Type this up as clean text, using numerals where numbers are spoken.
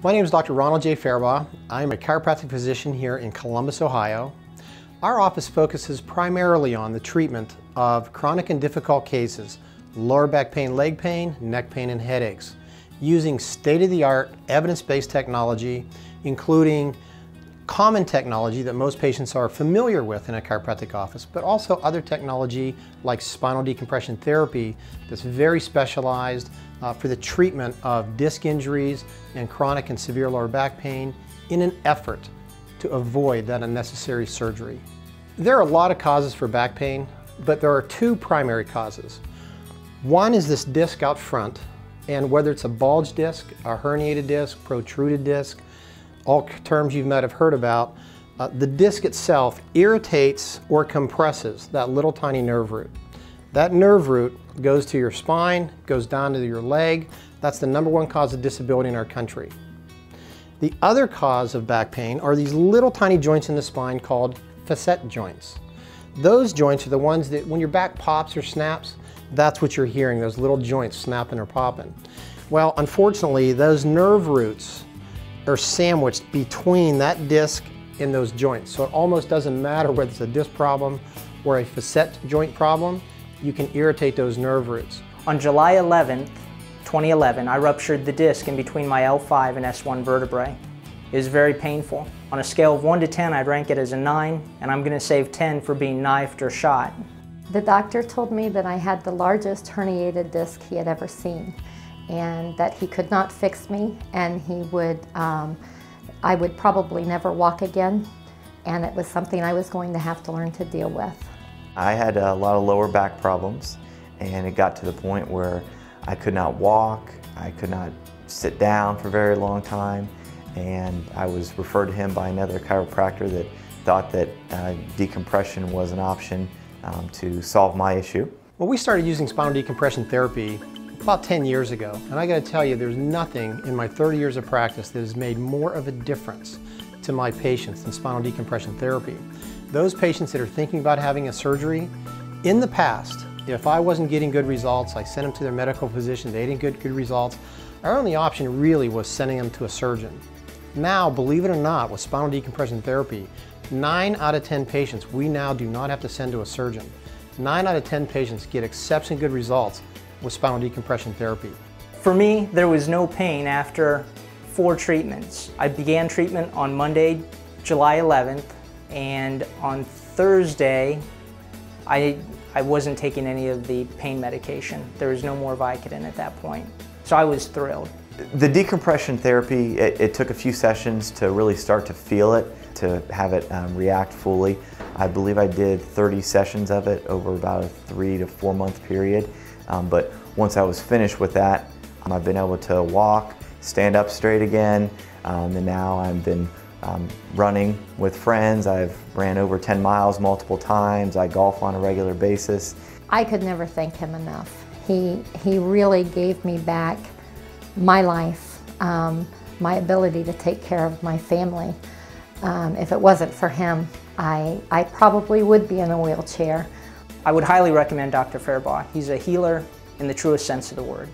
My name is Dr. Ronald J. Farabaugh. I'm a chiropractic physician here in Columbus, Ohio. Our office focuses primarily on the treatment of chronic and difficult cases, lower back pain, leg pain, neck pain, and headaches, using state-of-the-art evidence-based technology, including common technology that most patients are familiar with in a chiropractic office, but also other technology like spinal decompression therapy that's very specialized for the treatment of disc injuries and chronic and severe lower back pain in an effort to avoid that unnecessary surgery. There are a lot of causes for back pain, but there are two primary causes. One is this disc out front, and whether it's a bulge disc, a herniated disc, protruded disc, all terms you might have heard about, the disc itself irritates or compresses that little tiny nerve root. That nerve root goes to your spine, goes down to your leg. That's the #1 cause of disability in our country. The other cause of back pain are these little tiny joints in the spine called facet joints. Those joints are the ones that when your back pops or snaps, that's what you're hearing, those little joints snapping or popping. Well, unfortunately, those nerve roots are sandwiched between that disc and those joints. So it almost doesn't matter whether it's a disc problem or a facet joint problem, you can irritate those nerve roots. On July 11th, 2011, I ruptured the disc in between my L5 and S1 vertebrae. It was very painful. On a scale of 1 to 10, I'd rank it as a 9, and I'm going to save 10 for being knifed or shot. The doctor told me that I had the largest herniated disc he had ever seen, and that he could not fix me, and I would probably never walk again, and it was something I was going to have to learn to deal with. I had a lot of lower back problems, and it got to the point where I could not walk, I could not sit down for a very long time, and I was referred to him by another chiropractor that thought that decompression was an option to solve my issue. Well, we started using spinal decompression therapy about 10 years ago, and I got to tell you, there's nothing in my 30 years of practice that has made more of a difference to my patients than spinal decompression therapy. Those patients that are thinking about having a surgery, in the past, if I wasn't getting good results, I sent them to their medical physician, they didn't get good results, our only option really was sending them to a surgeon. Now, believe it or not, with spinal decompression therapy, 9 out of 10 patients we now do not have to send to a surgeon. 9 out of 10 patients get exceptionally good results with spinal decompression therapy. For me, there was no pain after 4 treatments. I began treatment on Monday, July 11th, and on Thursday, I wasn't taking any of the pain medication. There was no more Vicodin at that point, so I was thrilled. The decompression therapy, it took a few sessions to really start to feel it, to have it react fully. I believe I did 30 sessions of it over about a 3 to 4 month period. But once I was finished with that, I've been able to walk, stand up straight again, and now I've been running with friends. I've ran over 10 miles multiple times. I golf on a regular basis. I could never thank him enough. He really gave me back my life, my ability to take care of my family. If it wasn't for him, I probably would be in a wheelchair. I would highly recommend Dr. Farabaugh. He's a healer in the truest sense of the word.